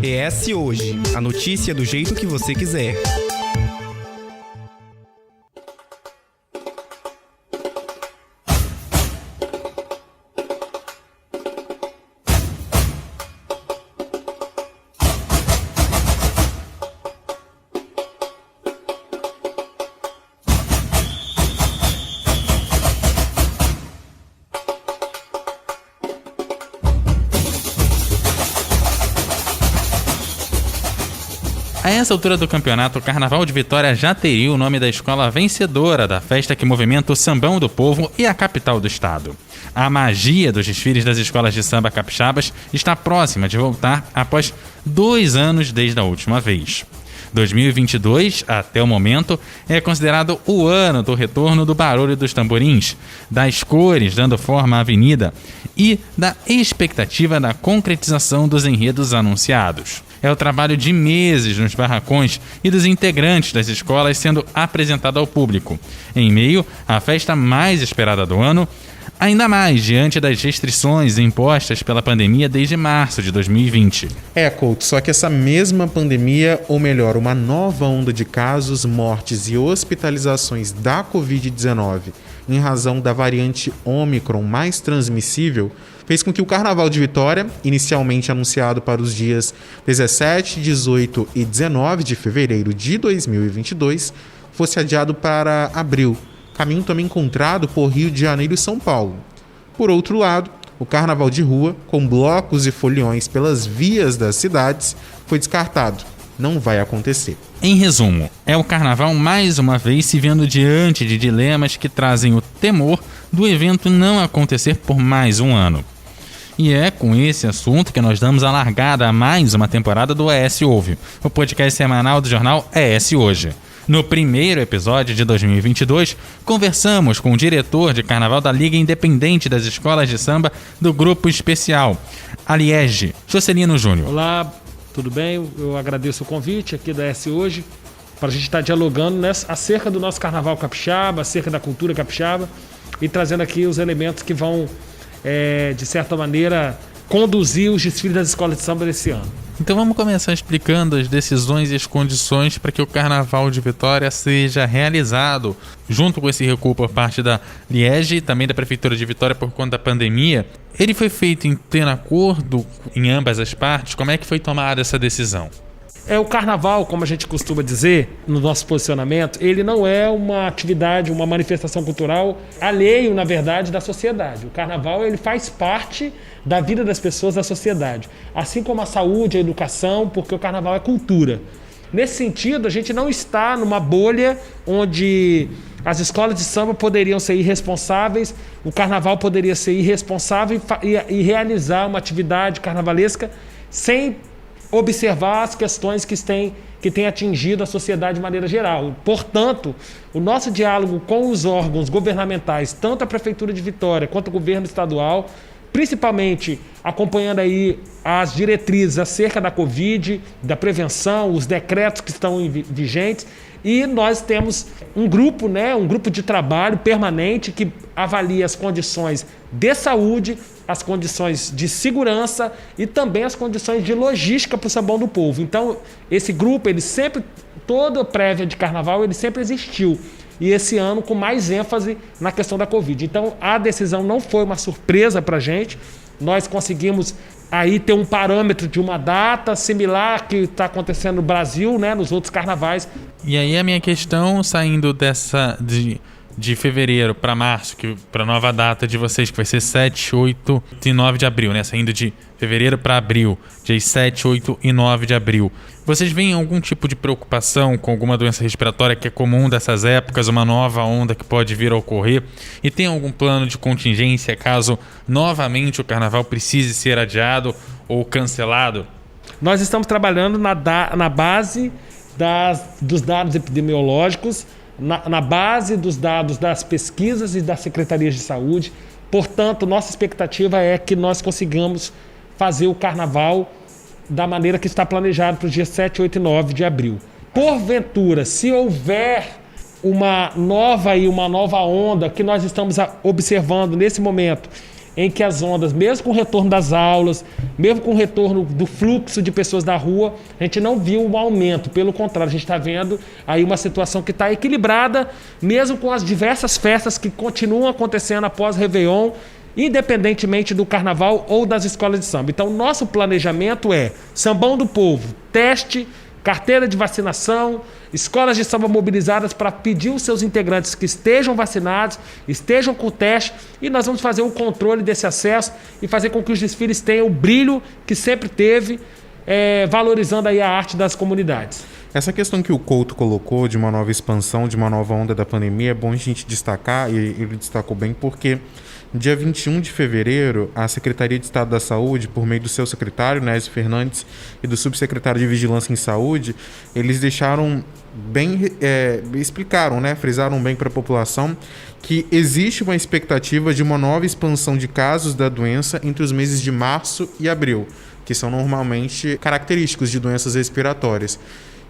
ES Hoje, a notícia do jeito que você quiser. A essa altura do campeonato, o Carnaval de Vitória já teria o nome da escola vencedora da festa que movimenta o Sambão do Povo e a capital do estado. A magia dos desfiles das escolas de samba capixabas está próxima de voltar após 2 anos desde a última vez. 2022, até o momento, é considerado o ano do retorno do barulho dos tamborins, das cores dando forma à avenida e da expectativa da concretização dos enredos anunciados. É o trabalho de meses nos barracões e dos integrantes das escolas sendo apresentado ao público, em meio à festa mais esperada do ano, ainda mais diante das restrições impostas pela pandemia desde março de 2020. Couto, só que essa mesma pandemia, ou melhor, uma nova onda de casos, mortes e hospitalizações da Covid-19 em razão da variante Ômicron mais transmissível, fez com que o Carnaval de Vitória, inicialmente anunciado para os dias 17, 18 e 19 de fevereiro de 2022, fosse adiado para abril, caminho também encontrado por Rio de Janeiro e São Paulo. Por outro lado, o Carnaval de Rua, com blocos e foliões pelas vias das cidades, foi descartado. Não vai acontecer. Em resumo, é o Carnaval mais uma vez se vendo diante de dilemas que trazem o temor do evento não acontecer por mais um ano. E é com esse assunto que nós damos a largada a mais uma temporada do ES Ouve, o podcast semanal do jornal ES Hoje. No primeiro episódio de 2022, conversamos com o diretor de Carnaval da Liga Independente das Escolas de Samba do Grupo Especial, a Liege, Jocelino Júnior. Olá, tudo bem? Eu agradeço o convite aqui da ES Hoje para a gente estar dialogando acerca do nosso Carnaval capixaba, acerca da cultura capixaba e trazendo aqui os elementos que vão, de certa maneira, conduzir os desfiles das escolas de samba desse ano. Então vamos começar explicando as decisões e as condições para que o Carnaval de Vitória seja realizado, junto com esse recuo por parte da Liege e também da Prefeitura de Vitória por conta da pandemia. Ele foi feito em pleno acordo em ambas as partes? Como é que foi tomada essa decisão? O Carnaval, como a gente costuma dizer no nosso posicionamento, ele não é uma atividade, uma manifestação cultural alheio, na verdade, da sociedade. O Carnaval ele faz parte da vida das pessoas, da sociedade. Assim como a saúde, a educação, porque o Carnaval é cultura. Nesse sentido, a gente não está numa bolha onde as escolas de samba poderiam ser irresponsáveis, o Carnaval poderia ser irresponsável e realizar uma atividade carnavalesca sem observar as questões que têm atingido a sociedade de maneira geral. Portanto, o nosso diálogo com os órgãos governamentais, tanto a Prefeitura de Vitória quanto o governo estadual, principalmente acompanhando aí as diretrizes acerca da Covid, da prevenção, os decretos que estão vigentes, e nós temos um grupo de trabalho permanente que avalia as condições de saúde, as condições de segurança e também as condições de logística para o Sambão do Povo. Então, esse grupo, toda prévia de Carnaval, ele sempre existiu. E esse ano com mais ênfase na questão da Covid. Então, a decisão não foi uma surpresa para a gente. Nós conseguimos aí ter um parâmetro de uma data similar que está acontecendo no Brasil, nos outros carnavais. E aí a minha questão, saindo de fevereiro para março, para a nova data de vocês, que vai ser 7, 8 e 9 de abril, saindo de fevereiro para abril, dias 7, 8 e 9 de abril. Vocês veem algum tipo de preocupação com alguma doença respiratória que é comum dessas épocas, uma nova onda que pode vir a ocorrer? E tem algum plano de contingência caso novamente o Carnaval precise ser adiado ou cancelado? Nós estamos trabalhando na base dos dados epidemiológicos, na base dos dados das pesquisas e das secretarias de saúde. Portanto, nossa expectativa é que nós consigamos fazer o Carnaval da maneira que está planejado para os dias 7, 8 e 9 de abril. Porventura, se houver uma nova onda que nós estamos observando nesse momento em que as ondas, mesmo com o retorno das aulas, mesmo com o retorno do fluxo de pessoas da rua, a gente não viu um aumento. Pelo contrário, a gente está vendo aí uma situação que está equilibrada, mesmo com as diversas festas que continuam acontecendo após Réveillon, independentemente do carnaval ou das escolas de samba. Então, nosso planejamento é Sambão do Povo, teste, carteira de vacinação, escolas de samba mobilizadas para pedir os seus integrantes que estejam vacinados, estejam com o teste, e nós vamos fazer o controle desse acesso e fazer com que os desfiles tenham o brilho que sempre teve, valorizando aí a arte das comunidades. Essa questão que o Couto colocou de uma nova expansão, de uma nova onda da pandemia, é bom a gente destacar, e ele destacou bem, porque dia 21 de fevereiro, a Secretaria de Estado da Saúde, por meio do seu secretário, Nésio Fernandes, e do subsecretário de Vigilância em Saúde, eles deixaram bem, explicaram, frisaram bem para a população que existe uma expectativa de uma nova expansão de casos da doença entre os meses de março e abril, que são normalmente característicos de doenças respiratórias.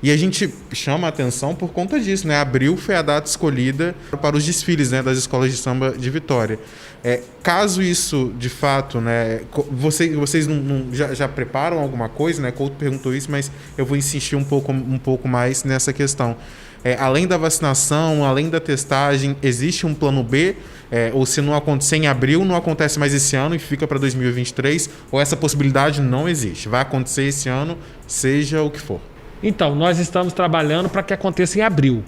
E a gente chama a atenção por conta disso, Abril foi a data escolhida para os desfiles, das escolas de samba de Vitória. Caso isso, de fato, vocês já preparam alguma coisa, Couto perguntou isso, mas eu vou insistir um pouco mais nessa questão. Além da vacinação, além da testagem, existe um plano B? Ou se não acontecer em abril, não acontece mais esse ano e fica para 2023? Ou essa possibilidade não existe? Vai acontecer esse ano, seja o que for. Então, nós estamos trabalhando para que aconteça em abril.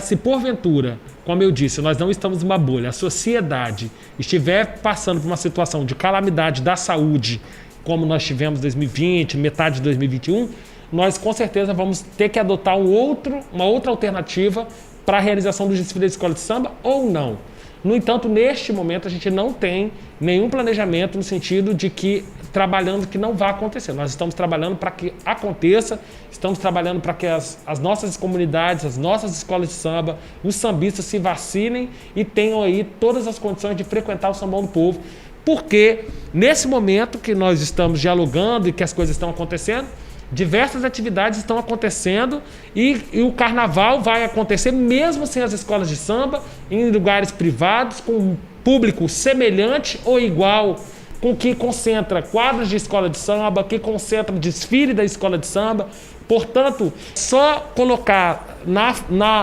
Se porventura, como eu disse, nós não estamos numa bolha, a sociedade estiver passando por uma situação de calamidade da saúde, como nós tivemos em 2020, metade de 2021, nós com certeza vamos ter que adotar uma outra alternativa para a realização do desfile da escola de samba ou não. No entanto, neste momento, a gente não tem nenhum planejamento no sentido de que trabalhando que não vai acontecer. Nós estamos trabalhando para que aconteça, estamos trabalhando para que as nossas comunidades, as nossas escolas de samba, os sambistas se vacinem e tenham aí todas as condições de frequentar o Sambão do Povo. Porque nesse momento que nós estamos dialogando e que as coisas estão acontecendo, diversas atividades estão acontecendo e o carnaval vai acontecer mesmo sem as escolas de samba, em lugares privados, com um público semelhante ou igual, com que concentra quadros de escola de samba, que concentra desfile da escola de samba. Portanto, só colocar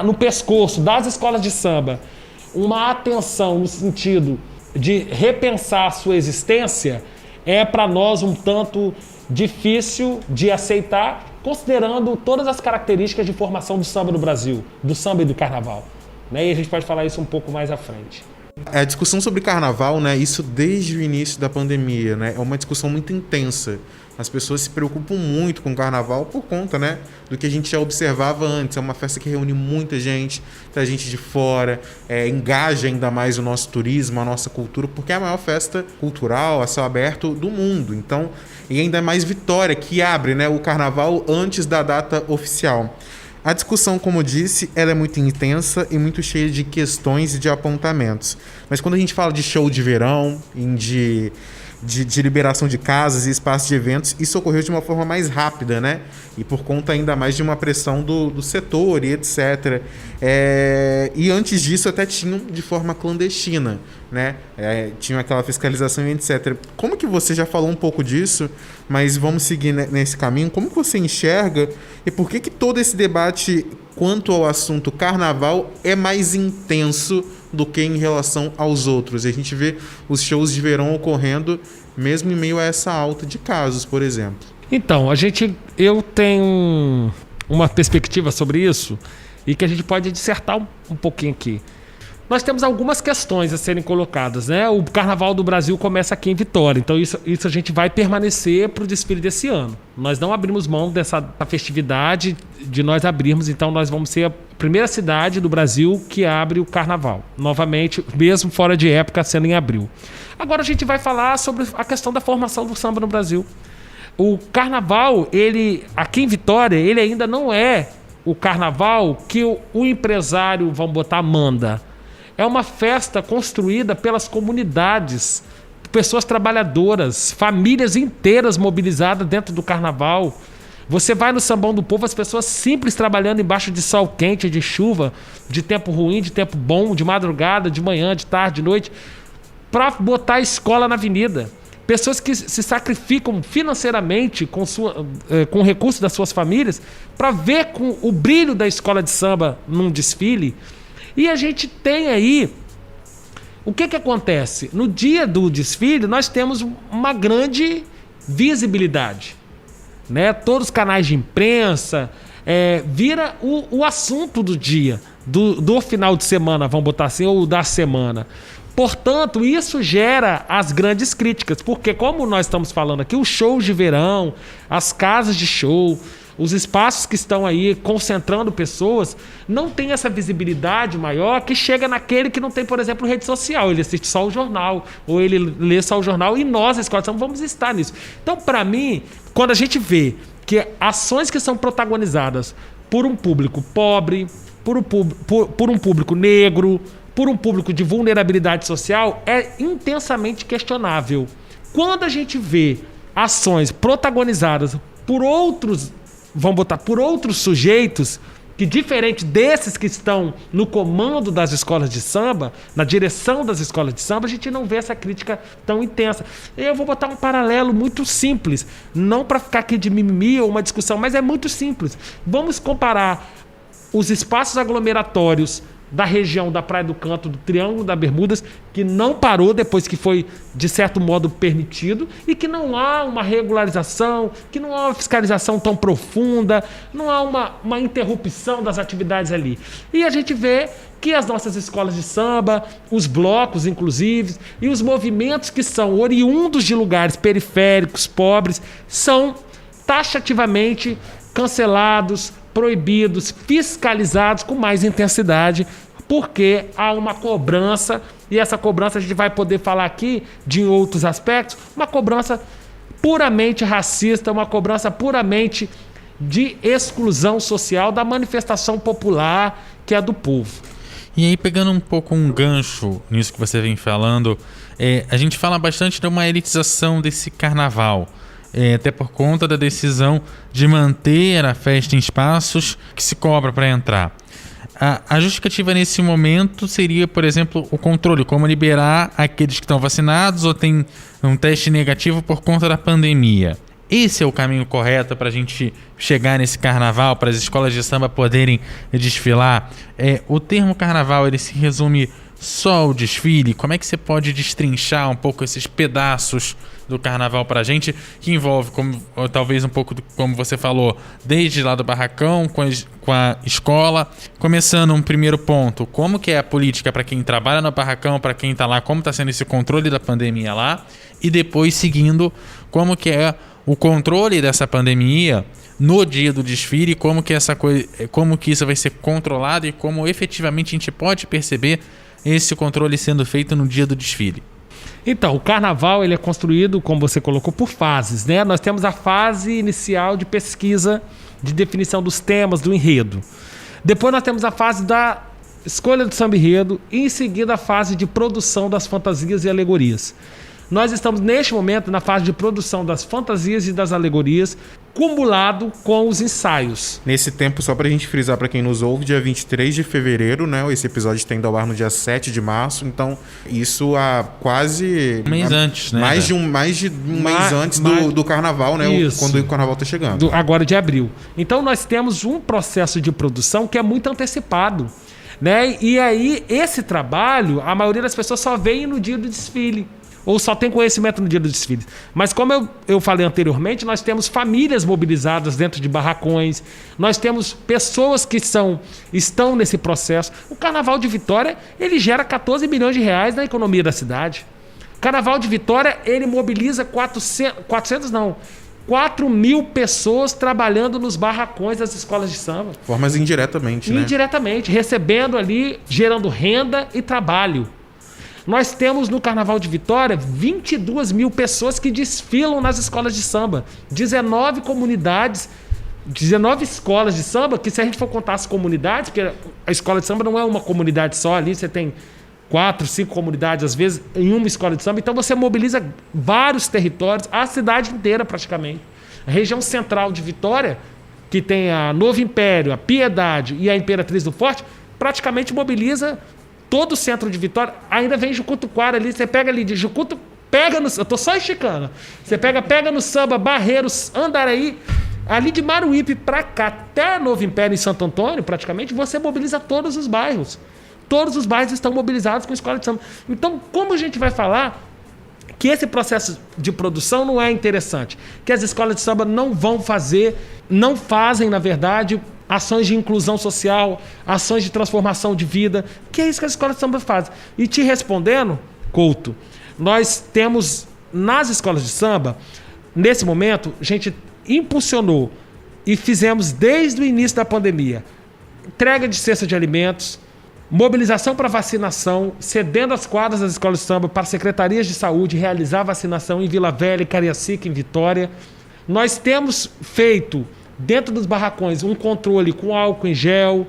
no pescoço das escolas de samba uma atenção no sentido de repensar a sua existência é para nós um tanto difícil de aceitar, considerando todas as características de formação do samba no Brasil, do samba e do carnaval. E a gente pode falar isso um pouco mais à frente. A discussão sobre carnaval, isso desde o início da pandemia, é uma discussão muito intensa. As pessoas se preocupam muito com o carnaval por conta, do que a gente já observava antes. É uma festa que reúne muita gente de fora, engaja ainda mais o nosso turismo, a nossa cultura, porque é a maior festa cultural a céu aberto do mundo. Então, e ainda mais Vitória, que abre o carnaval antes da data oficial. A discussão, como disse, ela é muito intensa e muito cheia de questões e de apontamentos. Mas quando a gente fala de show de verão, de liberação de casas e espaços de eventos, isso ocorreu de uma forma mais rápida, E por conta ainda mais de uma pressão do setor e etc. E antes disso até tinham de forma clandestina, tinham aquela fiscalização e etc. Como que você já falou um pouco disso, mas vamos seguir nesse caminho? Como que você enxerga e por que todo esse debate quanto ao assunto carnaval é mais intenso do que em relação aos outros? A gente vê os shows de verão ocorrendo mesmo em meio a essa alta de casos, por exemplo. Então, eu tenho uma perspectiva sobre isso e que a gente pode dissertar um pouquinho aqui. Nós temos algumas questões a serem colocadas, O Carnaval do Brasil começa aqui em Vitória, então isso a gente vai permanecer para o desfile desse ano. Nós não abrimos mão dessa festividade de nós abrirmos, então nós vamos ser a primeira cidade do Brasil que abre o Carnaval, novamente, mesmo fora de época, sendo em abril. Agora a gente vai falar sobre a questão da formação do samba no Brasil. O Carnaval, aqui em Vitória, ele ainda não é o Carnaval que o empresário, vamos botar, manda. É uma festa construída pelas comunidades, pessoas trabalhadoras, famílias inteiras mobilizadas dentro do carnaval. Você vai no Sambão do Povo, as pessoas simples trabalhando embaixo de sol quente, de chuva, de tempo ruim, de tempo bom, de madrugada, de manhã, de tarde, de noite. para botar a escola na avenida. Pessoas que se sacrificam financeiramente com o recurso das suas famílias para ver com o brilho da escola de samba num desfile. E a gente tem aí... O que acontece? No dia do desfile, nós temos uma grande visibilidade, né? Todos os canais de imprensa vira o assunto do dia, do final de semana, vamos botar assim, ou da semana. Portanto, isso gera as grandes críticas, porque como nós estamos falando aqui, os shows de verão, as casas de show, os espaços que estão aí concentrando pessoas, não tem essa visibilidade maior que chega naquele que não tem, por exemplo, rede social. Ele assiste só o jornal, ou ele lê só o jornal, e nós, a escola de samba, vamos estar nisso. Então, para mim, quando a gente vê que ações que são protagonizadas por um público pobre, por um público negro, por um público de vulnerabilidade social, é intensamente questionável. Quando a gente vê ações protagonizadas por outros, vamos botar, por outros sujeitos, que diferente desses que estão no comando das escolas de samba, na direção das escolas de samba, a gente não vê essa crítica tão intensa. Eu vou botar um paralelo muito simples, não para ficar aqui de mimimi ou uma discussão, mas é muito simples. Vamos comparar os espaços aglomeratórios da região da Praia do Canto, do Triângulo das Bermudas, que não parou depois que foi, de certo modo, permitido, e que não há uma regularização, que não há uma fiscalização tão profunda, não há uma interrupção das atividades ali. E a gente vê que as nossas escolas de samba, os blocos, inclusive, e os movimentos que são oriundos de lugares periféricos, pobres, são taxativamente cancelados, proibidos, fiscalizados com mais intensidade, porque há uma cobrança, e essa cobrança a gente vai poder falar aqui de outros aspectos, uma cobrança puramente racista, uma cobrança puramente de exclusão social da manifestação popular que é do povo. E aí, pegando um pouco um gancho nisso que você vem falando, a gente fala bastante de uma elitização desse carnaval. Até por conta da decisão de manter a festa em espaços que se cobra para entrar. A justificativa nesse momento seria, por exemplo, o controle, como liberar aqueles que estão vacinados ou têm um teste negativo por conta da pandemia. Esse é o caminho correto para a gente chegar nesse carnaval, para as escolas de samba poderem desfilar? O termo carnaval, ele se resume só ao desfile? Como é que você pode destrinchar um pouco esses pedaços do carnaval pra gente, que envolve, talvez um pouco, como você falou, desde lá do barracão, com a escola, começando um primeiro ponto, como que é a política para quem trabalha no barracão, para quem tá lá, como está sendo esse controle da pandemia lá, e depois seguindo, como que é o controle dessa pandemia no dia do desfile, como que isso vai ser controlado e como efetivamente a gente pode perceber esse controle sendo feito no dia do desfile. Então, o carnaval ele é construído, como você colocou, por fases, né? Nós temos a fase inicial de pesquisa, de definição dos temas, do enredo. Depois nós temos a fase da escolha do samba-enredo e em seguida a fase de produção das fantasias e alegorias. Nós estamos, neste momento, na fase de produção das fantasias e das alegorias, cumulado com os ensaios. Nesse tempo, só pra gente frisar pra quem nos ouve, dia 23 de fevereiro, né? Esse episódio está indo ao ar no dia 7 de março, então isso há quase... Um mês antes, né? Mais de um mês antes do carnaval, né? Quando o carnaval tá chegando. Agora de abril. Então nós temos um processo de produção que é muito antecipado, né? E aí, esse trabalho, a maioria das pessoas só vem no dia do desfile, ou só tem conhecimento no dia do desfile. Mas como eu falei anteriormente, nós temos famílias mobilizadas dentro de barracões, nós temos pessoas que estão nesse processo. O Carnaval de Vitória, ele gera 14 milhões de reais na economia da cidade. O Carnaval de Vitória, ele mobiliza 4 mil pessoas trabalhando nos barracões das escolas de samba. Formas indiretamente, né? Indiretamente, recebendo ali, gerando renda e trabalho. Nós temos no Carnaval de Vitória 22 mil pessoas que desfilam nas escolas de samba. 19 comunidades, 19 escolas de samba, que se a gente for contar as comunidades, porque a escola de samba não é uma comunidade só, ali você tem 4, 5 comunidades, às vezes, em uma escola de samba. Então você mobiliza vários territórios, a cidade inteira praticamente. A região central de Vitória, que tem a Novo Império, a Piedade e a Imperatriz do Forte, praticamente mobiliza todo o centro de Vitória, ainda vem Jucutuquara ali, você pega ali de Jucuto, pega no... Eu tô só esticando. Você pega no Samba, Barreiros, Andaraí, ali de Maruípe para cá, até Novo Império em Santo Antônio, praticamente, você mobiliza todos os bairros. Todos os bairros estão mobilizados com escola de samba. Então, como a gente vai falar que esse processo de produção não é interessante? Que as escolas de samba não fazem, na verdade, ações de inclusão social, ações de transformação de vida, que é isso que as escolas de samba fazem. E te respondendo, Couto, nós temos nas escolas de samba, nesse momento, a gente impulsionou e fizemos desde o início da pandemia entrega de cesta de alimentos, mobilização para vacinação, cedendo as quadras das escolas de samba para secretarias de saúde realizar vacinação em Vila Velha, Cariacica, em Vitória. Nós temos feito, dentro dos barracões, um controle com álcool em gel,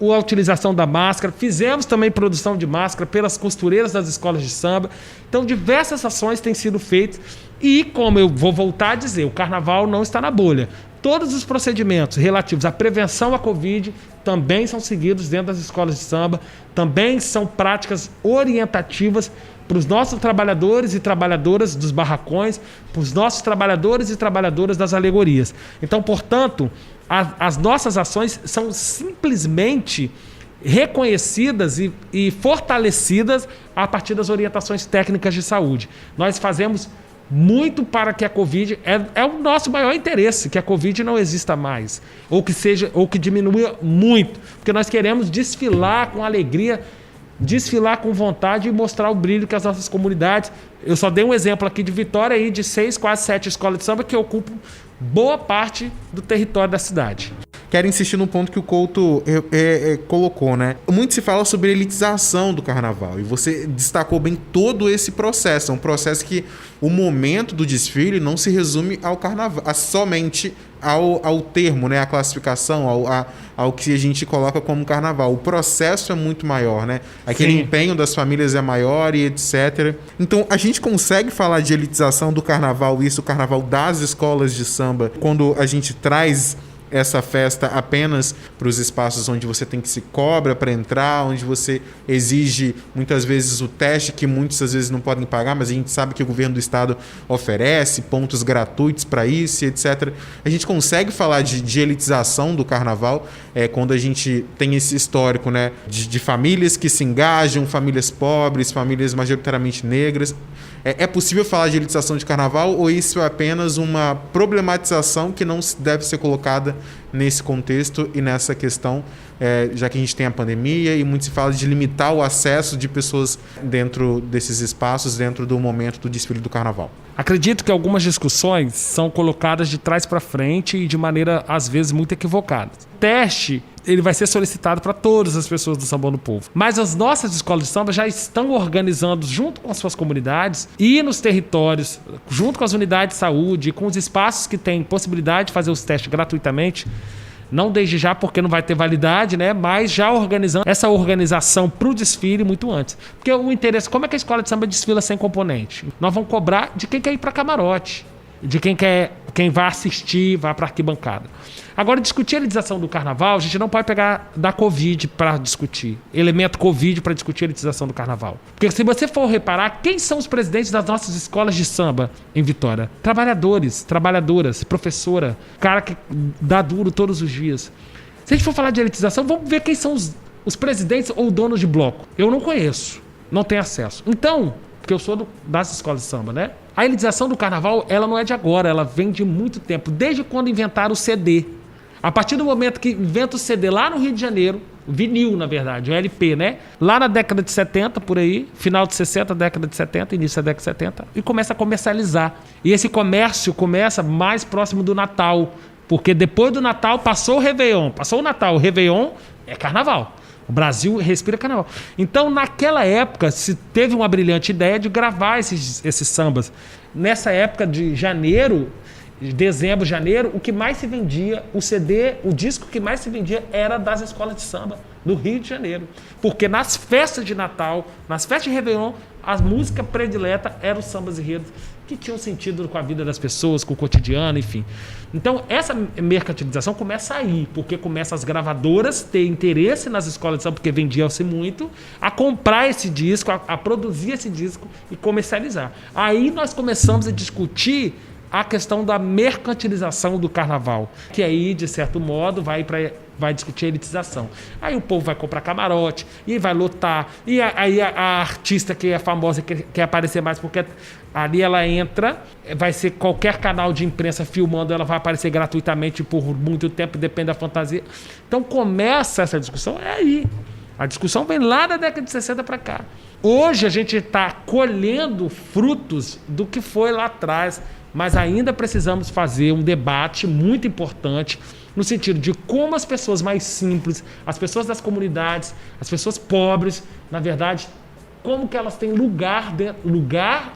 a utilização da máscara. Fizemos também produção de máscara pelas costureiras das escolas de samba. Então, diversas ações têm sido feitas. E, como eu vou voltar a dizer, o carnaval não está na bolha. Todos os procedimentos relativos à prevenção à Covid também são seguidos dentro das escolas de samba, também são práticas orientativas para os nossos trabalhadores e trabalhadoras dos barracões, para os nossos trabalhadores e trabalhadoras das alegorias. Então, portanto, as nossas ações são simplesmente reconhecidas e fortalecidas a partir das orientações técnicas de saúde. Nós fazemos muito para que a Covid, é o nosso maior interesse, que a Covid não exista mais, ou que diminua muito, porque nós queremos desfilar com alegria, desfilar com vontade e mostrar o brilho que as nossas comunidades... Eu só dei um exemplo aqui de Vitória, aí, de 6, quase 7 escolas de samba que ocupam boa parte do território da cidade. Quero insistir no ponto que o Couto colocou, né? Muito se fala sobre a elitização do carnaval, e você destacou bem todo esse processo. É um processo que o momento do desfile não se resume ao carnaval, somente ao termo, né? A classificação, ao que a gente coloca como carnaval. O processo é muito maior, né? Aquele Sim. empenho das famílias é maior e etc. Então, a gente consegue falar de elitização do carnaval, isso, o carnaval das escolas de samba, quando a gente traz essa festa apenas para os espaços onde você tem que se cobra para entrar, onde você exige muitas vezes o teste, que muitas às vezes não podem pagar, mas a gente sabe que o governo do estado oferece pontos gratuitos para isso e etc. A gente consegue falar de elitização do carnaval quando a gente tem esse histórico, né, de famílias que se engajam, famílias pobres, famílias majoritariamente negras. É possível falar de elitização de carnaval, ou isso é apenas uma problematização que não deve ser colocada nesse contexto e nessa questão, já que a gente tem a pandemia e muito se fala de limitar o acesso de pessoas dentro desses espaços, dentro do momento do desfile do carnaval? Acredito que algumas discussões são colocadas de trás para frente e de maneira, às vezes, muito equivocada. O teste, ele vai ser solicitado para todas as pessoas do Sambão do Povo. Mas as nossas escolas de samba já estão organizando, junto com as suas comunidades e nos territórios, junto com as unidades de saúde e com os espaços que têm possibilidade de fazer os testes gratuitamente, não desde já, porque não vai ter validade, né? Mas já organizando essa organização para o desfile muito antes. Porque o interesse, como é que a escola de samba desfila sem componente? Nós vamos cobrar de quem quer ir para camarote, de quem vai assistir, vai para arquibancada. Agora, discutir a elitização do carnaval, a gente não pode pegar da Covid para discutir, elemento Covid para discutir a elitização do carnaval. Porque se você for reparar, quem são os presidentes das nossas escolas de samba em Vitória? Trabalhadores, trabalhadoras, professora, cara que dá duro todos os dias. Se a gente for falar de elitização, vamos ver quem são os presidentes ou donos de bloco. Eu não conheço, não tenho acesso. Então, porque eu sou das escolas de samba, né? A elitização do carnaval, ela não é de agora, ela vem de muito tempo, desde quando inventaram o CD. A partir do momento que inventa o CD lá no Rio de Janeiro, vinil, na verdade, o LP, né? Lá na década de 70, por aí, final de 60, década de 70, início da década de 70, e começa a comercializar. E esse comércio começa mais próximo do Natal, porque depois do Natal passou o Réveillon. Passou o Natal, o Réveillon é carnaval. O Brasil respira carnaval. Então, naquela época, se teve uma brilhante ideia de gravar esses sambas. Nessa época de janeiro, dezembro, janeiro, o que mais se vendia, o CD, o disco que mais se vendia era das escolas de samba do Rio de Janeiro. Porque nas festas de Natal, nas festas de Réveillon, a música predileta era os sambas enredos que tinham sentido com a vida das pessoas, com o cotidiano, enfim. Então, essa mercantilização começa aí, porque começa as gravadoras ter interesse nas escolas de samba, porque vendiam-se muito, a comprar esse disco, a produzir esse disco e comercializar. Aí nós começamos a discutir a questão da mercantilização do carnaval, que aí, de certo modo, vai discutir a elitização. Aí o povo vai comprar camarote, e vai lotar, e aí a artista que é famosa quer aparecer mais, porque ali ela entra, vai ser qualquer canal de imprensa filmando, ela vai aparecer gratuitamente por muito tempo, depende da fantasia. Então começa essa discussão, é aí. A discussão vem lá da década de 60 para cá. Hoje a gente está colhendo frutos do que foi lá atrás, mas ainda precisamos fazer um debate muito importante no sentido de como as pessoas mais simples, as pessoas das comunidades, as pessoas pobres, na verdade, como que elas têm lugar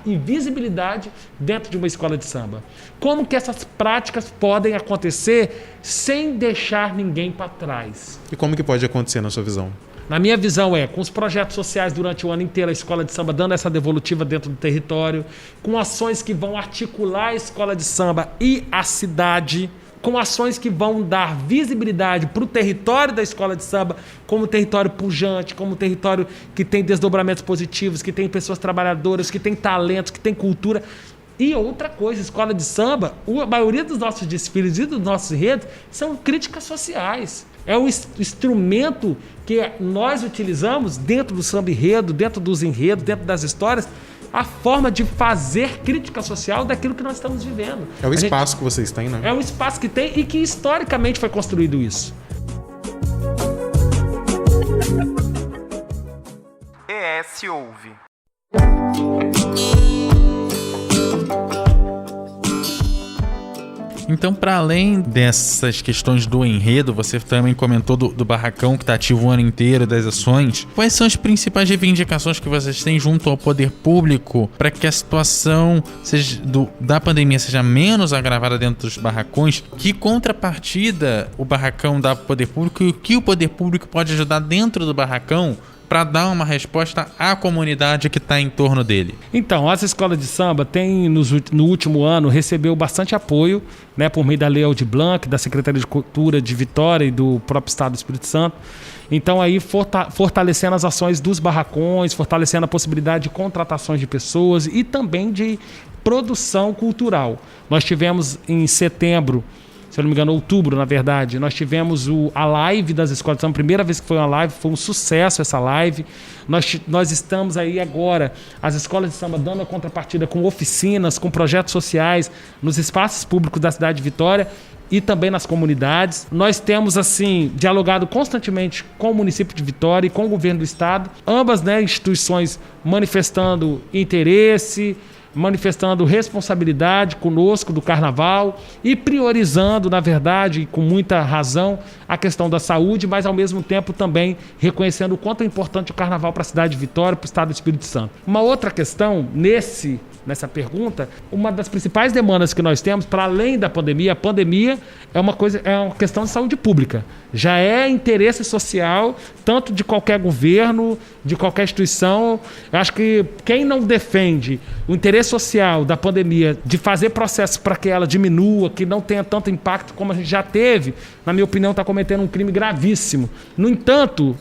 e visibilidade dentro de uma escola de samba. Como que essas práticas podem acontecer sem deixar ninguém para trás. E como que pode acontecer na sua visão? Na minha visão com os projetos sociais durante o ano inteiro, a escola de samba dando essa devolutiva dentro do território, com ações que vão articular a escola de samba e a cidade, com ações que vão dar visibilidade para o território da escola de samba, como território pujante, como território que tem desdobramentos positivos, que tem pessoas trabalhadoras, que tem talentos, que tem cultura. E outra coisa, escola de samba, a maioria dos nossos desfiles e dos nossos enredos são críticas sociais. É o instrumento que nós utilizamos dentro do samba enredo, dentro dos enredos, dentro das histórias, a forma de fazer crítica social daquilo que nós estamos vivendo. É o espaço que vocês têm, né? É o espaço que tem e que historicamente foi construído isso. ES Ouve. Então, para além dessas questões do enredo, você também comentou do barracão que está ativo o ano inteiro, das ações. Quais são as principais reivindicações que vocês têm junto ao poder público para que a situação da pandemia seja menos agravada dentro dos barracões? Que contrapartida o barracão dá para o poder público e o que o poder público pode ajudar dentro do barracão para dar uma resposta à comunidade que está em torno dele? Então, as escolas de samba têm, no último ano, recebeu bastante apoio, né, por meio da Lei Aldir Blanc, da Secretaria de Cultura de Vitória e do próprio Estado do Espírito Santo. Então, aí fortalecendo as ações dos barracões, fortalecendo a possibilidade de contratações de pessoas e também de produção cultural. Nós tivemos em setembro, se eu não me engano, outubro, na verdade, nós tivemos a live das escolas de samba. Primeira vez que foi uma live, foi um sucesso essa live. Nós estamos aí agora, as escolas de samba dando a contrapartida com oficinas, com projetos sociais nos espaços públicos da cidade de Vitória e também nas comunidades. Nós temos, assim, dialogado constantemente com o município de Vitória e com o governo do estado. Ambas, né, instituições manifestando interesse, manifestando responsabilidade conosco do carnaval e priorizando, na verdade, com muita razão, a questão da saúde, mas ao mesmo tempo também reconhecendo o quanto é importante o carnaval para a cidade de Vitória, para o estado do Espírito Santo. Uma outra questão nessa pergunta, uma das principais demandas que nós temos, para além da pandemia, a pandemia é uma questão de saúde pública. Já é interesse social, tanto de qualquer governo, de qualquer instituição. Eu acho que quem não defende o interesse social da pandemia, de fazer processos para que ela diminua, que não tenha tanto impacto como a gente já teve, na minha opinião, está cometendo um crime gravíssimo. No entanto,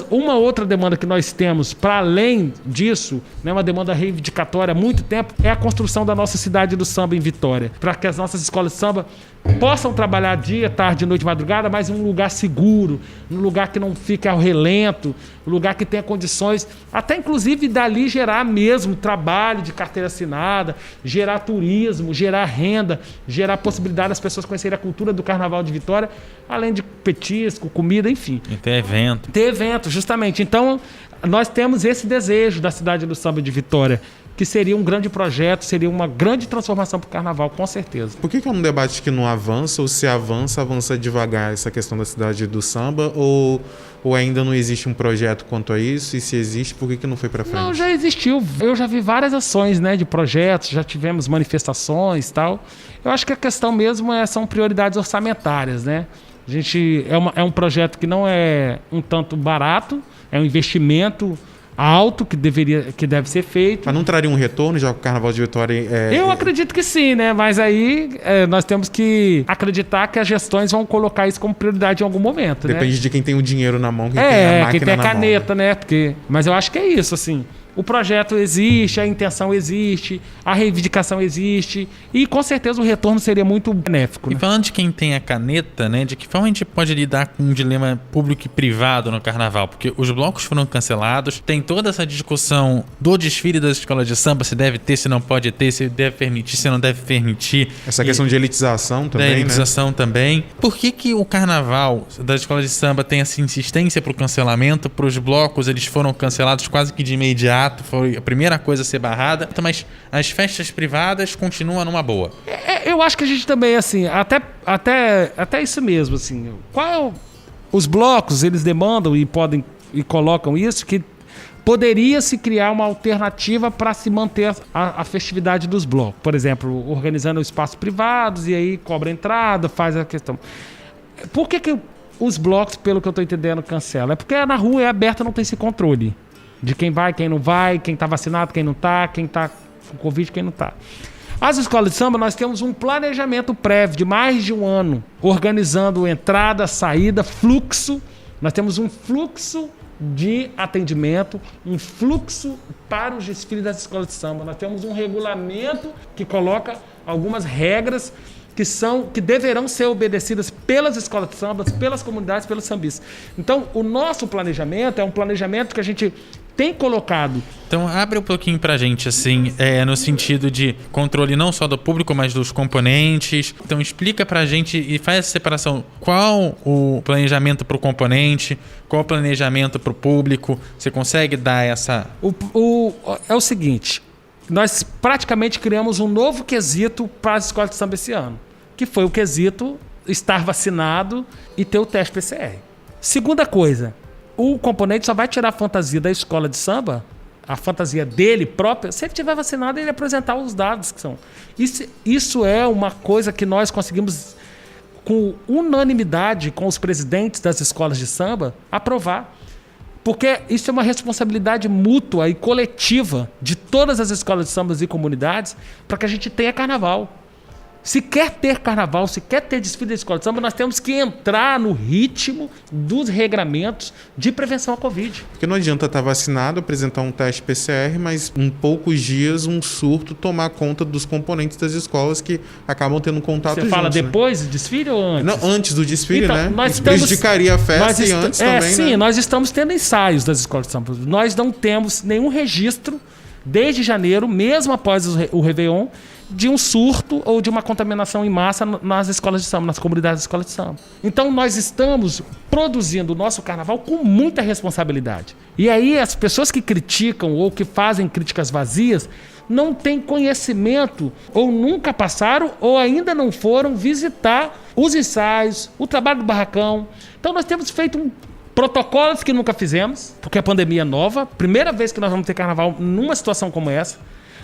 uma outra demanda que nós temos, para além disso, né, uma demanda reivindicatória há muito tempo, é a construção da nossa cidade do samba em Vitória, para que as nossas escolas de samba possam trabalhar dia, tarde, noite, madrugada, mas em um lugar seguro, num lugar que não fique ao relento, um lugar que tenha condições, até inclusive dali gerar mesmo trabalho de carteira assinada, gerar turismo, gerar renda, gerar possibilidade das pessoas conhecerem a cultura do Carnaval de Vitória, além de petisco, comida, enfim. E ter evento. Ter evento, justamente. Então, nós temos esse desejo da cidade do samba de Vitória, que seria um grande projeto, seria uma grande transformação para o Carnaval, com certeza. Por que é um debate que não avança, ou se avança devagar essa questão da cidade do samba, ou ainda não existe um projeto quanto a isso? E se existe, por que não foi para frente? Não, já existiu. Eu já vi várias ações, né, de projetos, já tivemos manifestações e tal. Eu acho que a questão mesmo são prioridades orçamentárias, né? A gente, é um projeto que não é um tanto barato, é um investimento alto que deve ser feito. Mas não traria um retorno, já que o Carnaval de Vitória Eu acredito que sim, né? Mas aí nós temos que acreditar que as gestões vão colocar isso como prioridade em algum momento, Depende né? de quem tem o dinheiro na mão, quem tem a máquina quem tem a na caneta, mão. né? Mas eu acho que é isso, assim. O projeto existe, a intenção existe, a reivindicação existe e com certeza o retorno seria muito benéfico. E Né? falando de quem tem a caneta, né, de que forma a gente pode lidar com um dilema público e privado no carnaval? Porque os blocos foram cancelados, tem toda essa discussão do desfile das escolas de samba, se deve ter, se não pode ter, se deve permitir, se não deve permitir. Essa questão de elitização também, da elitização também. Por que o carnaval das escolas de samba tem essa insistência pro cancelamento? Para os blocos, eles foram cancelados quase que de imediato, foi a primeira coisa a ser barrada, mas as festas privadas continuam numa boa. Eu acho que a gente também, assim, até isso mesmo, assim, os blocos, eles demandam e colocam isso, que poderia se criar uma alternativa para se manter a festividade dos blocos. Por exemplo, organizando espaços privados e aí cobra entrada, faz a questão. Por que os blocos, pelo que eu estou entendendo, cancelam? É porque na rua é aberta, não tem esse controle de quem vai, quem não vai, quem está vacinado, quem não está, quem está com Covid, quem não está. As escolas de samba, nós temos um planejamento prévio de mais de um ano, organizando entrada, saída, fluxo. Nós temos um fluxo de atendimento, um fluxo para os desfiles das escolas de samba. Nós temos um regulamento que coloca algumas regras que deverão ser obedecidas pelas escolas de samba, pelas comunidades, pelos sambistas. Então, o nosso planejamento é um planejamento que a gente tem colocado. Então, abre um pouquinho pra gente, assim, no sentido de controle não só do público, mas dos componentes. Então, explica pra gente e faz essa separação. Qual o planejamento pro componente? Qual o planejamento pro público? Você consegue dar essa... É o seguinte, nós praticamente criamos um novo quesito para as escolas de samba esse ano, que foi o quesito estar vacinado e ter o teste PCR. Segunda coisa, o componente só vai tirar a fantasia da escola de samba, a fantasia dele própria, se ele estiver vacinado e ele apresentar os dados que são. Isso é uma coisa que nós conseguimos, com unanimidade com os presidentes das escolas de samba, aprovar. Porque isso é uma responsabilidade mútua e coletiva de todas as escolas de samba e comunidades para que a gente tenha carnaval. Se quer ter carnaval, se quer ter desfile da escola de samba, nós temos que entrar no ritmo dos regramentos de prevenção à Covid. Porque não adianta estar vacinado, apresentar um teste PCR, mas em poucos dias um surto tomar conta dos componentes das escolas que acabam tendo contato juntos. Você fala depois do desfile ou antes? Não, antes do desfile, então, né? Nós prejudicaria a festa e antes também, sim, né? nós estamos tendo ensaios das escolas de samba. Nós não temos nenhum registro desde janeiro, mesmo após o Réveillon, de um surto ou de uma contaminação em massa nas escolas de samba, nas comunidades de escolas de samba. Então nós estamos produzindo o nosso carnaval com muita responsabilidade. E aí as pessoas que criticam ou que fazem críticas vazias não têm conhecimento, ou nunca passaram, ou ainda não foram visitar os ensaios, o trabalho do barracão. Então nós temos feito protocolos que nunca fizemos, porque a pandemia é nova. Primeira vez que nós vamos ter carnaval numa situação como essa.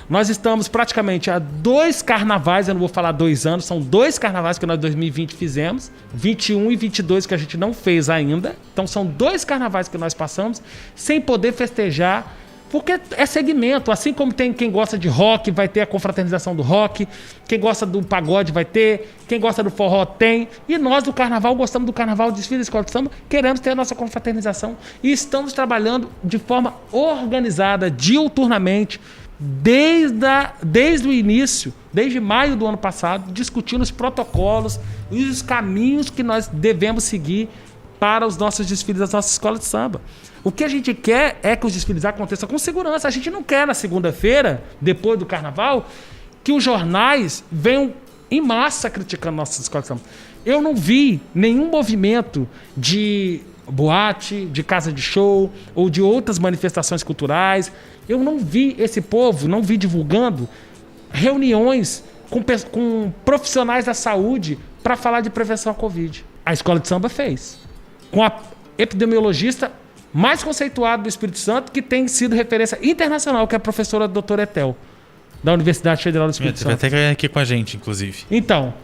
Nós estamos praticamente há 2 carnavais, eu não vou falar 2 anos, são 2 carnavais que nós em 2020 fizemos, 21 e 22 que a gente não fez ainda. Então são 2 carnavais que nós passamos sem poder festejar, porque é segmento. Assim como tem quem gosta de rock, vai ter a confraternização do rock, quem gosta do pagode vai ter, quem gosta do forró tem, e nós do carnaval gostamos do carnaval, desfile da escola de samba, queremos ter a nossa confraternização e estamos trabalhando de forma organizada, diuturnamente, desde o início, desde maio do ano passado, discutindo os protocolos e os caminhos que nós devemos seguir para os nossos desfiles das nossas escolas de samba. O que a gente quer é que os desfiles aconteçam com segurança. A gente não quer na segunda-feira, depois do carnaval, que os jornais venham em massa criticando nossas escolas de samba. Eu não vi nenhum movimento de boate, de casa de show ou de outras manifestações culturais. Eu não vi esse povo, não vi divulgando reuniões com profissionais da saúde para falar de prevenção à Covid. A escola de samba fez. Com a epidemiologista mais conceituada do Espírito Santo, que tem sido referência internacional, que é a professora doutora Etel, da Universidade Federal do Espírito Santo. Vai até aqui com a gente, inclusive. Então,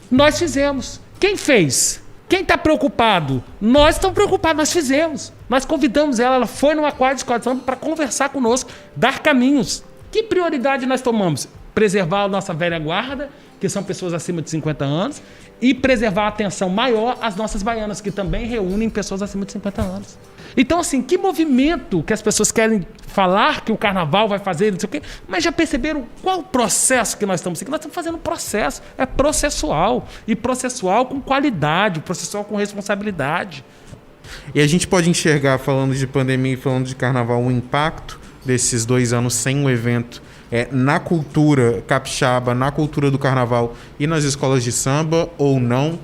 nós fizemos. Quem fez? Quem está preocupado? Nós estamos preocupados, nós fizemos. Nós convidamos ela foi numa quadra de escola de samba para conversar conosco, dar caminhos. Que prioridade nós tomamos? Preservar a nossa velha guarda, que são pessoas acima de 50 anos, e preservar a atenção maior às nossas baianas, que também reúnem pessoas acima de 50 anos. Então, assim, que movimento que as pessoas querem falar que o carnaval vai fazer, não sei o quê, mas já perceberam qual o processo que nós estamos seguindo? Nós estamos fazendo um processo, é processual, e processual com qualidade, processual com responsabilidade. E a gente pode enxergar, falando de pandemia e falando de carnaval, o impacto desses 2 anos sem o evento na cultura capixaba, na cultura do carnaval e nas escolas de samba, ou não?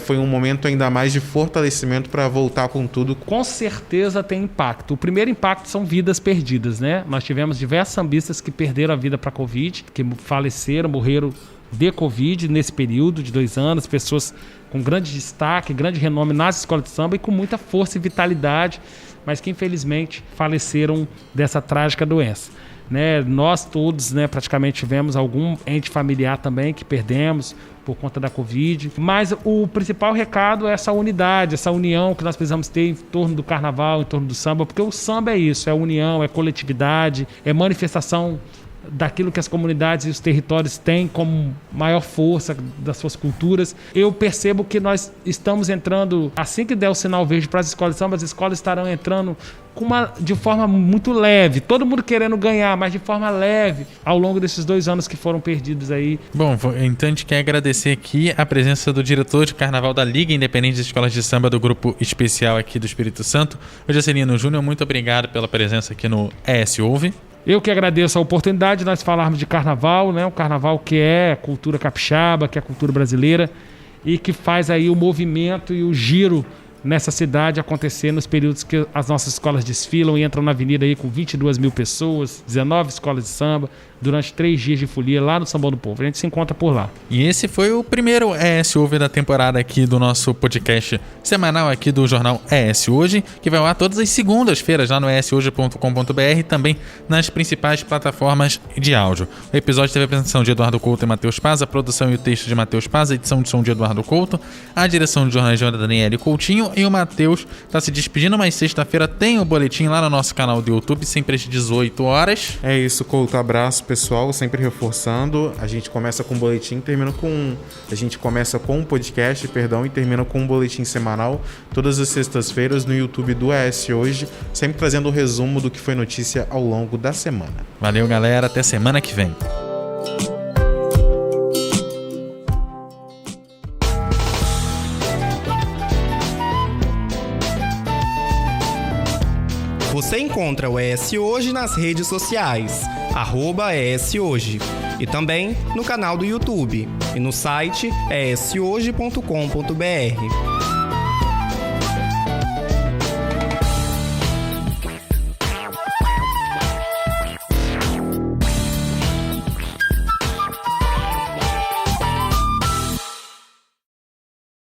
Foi um momento ainda mais de fortalecimento para voltar com tudo? Com certeza tem impacto. O primeiro impacto são vidas perdidas, né? Nós tivemos diversos sambistas que perderam a vida para a Covid, que faleceram, morreram de Covid nesse período de 2 anos, pessoas com grande destaque, grande renome nas escolas de samba e com muita força e vitalidade, mas que infelizmente faleceram dessa trágica doença. Né, nós todos, né, praticamente tivemos algum ente familiar também que perdemos por conta da Covid, mas o principal recado é essa unidade, essa união que nós precisamos ter em torno do carnaval, em torno do samba, porque o samba é isso, é união, é coletividade, é manifestação daquilo que as comunidades e os territórios têm como maior força das suas culturas. Eu percebo que nós estamos entrando, assim que der o sinal verde para as escolas de samba, as escolas estarão entrando de forma muito leve, todo mundo querendo ganhar, mas de forma leve, ao longo desses 2 anos que foram perdidos aí. Bom, então a gente quer agradecer aqui a presença do diretor de carnaval da Liga Independente de Escolas de Samba do Grupo Especial aqui do Espírito Santo, o Juscelino Júnior. Muito obrigado pela presença aqui no ES Ouve. Eu que agradeço a oportunidade de nós falarmos de carnaval, né? Um carnaval que é cultura capixaba, que é cultura brasileira e que faz aí o movimento e o giro nessa cidade acontecer nos períodos que as nossas escolas desfilam e entram na avenida aí com 22 mil pessoas, 19 escolas de samba, durante 3 dias de folia lá no Sambão do Povo. A gente se encontra por lá. E esse foi o primeiro ES Ouve da temporada aqui do nosso podcast semanal aqui do jornal ES Hoje, que vai ao ar todas as segundas-feiras lá no eshoje.com.br e também nas principais plataformas de áudio. O episódio teve a apresentação de Eduardo Couto e Matheus Paz, a produção e o texto de Matheus Paz, a edição de som de Eduardo Couto, a direção de jornalismo da Daniele Coutinho, e o Matheus está se despedindo, mas sexta-feira tem o boletim lá no nosso canal do YouTube, sempre às 18 horas. É isso, Couto. Abraço, pessoal. Sempre reforçando. A gente começa com um boletim, a gente começa com um podcast, e termina com um boletim semanal, todas as sextas-feiras no YouTube do ES Hoje, sempre trazendo o resumo do que foi notícia ao longo da semana. Valeu, galera. Até semana que vem. Você encontra o ES Hoje nas redes sociais, @ES Hoje, e também no canal do YouTube e no site eshoje.com.br.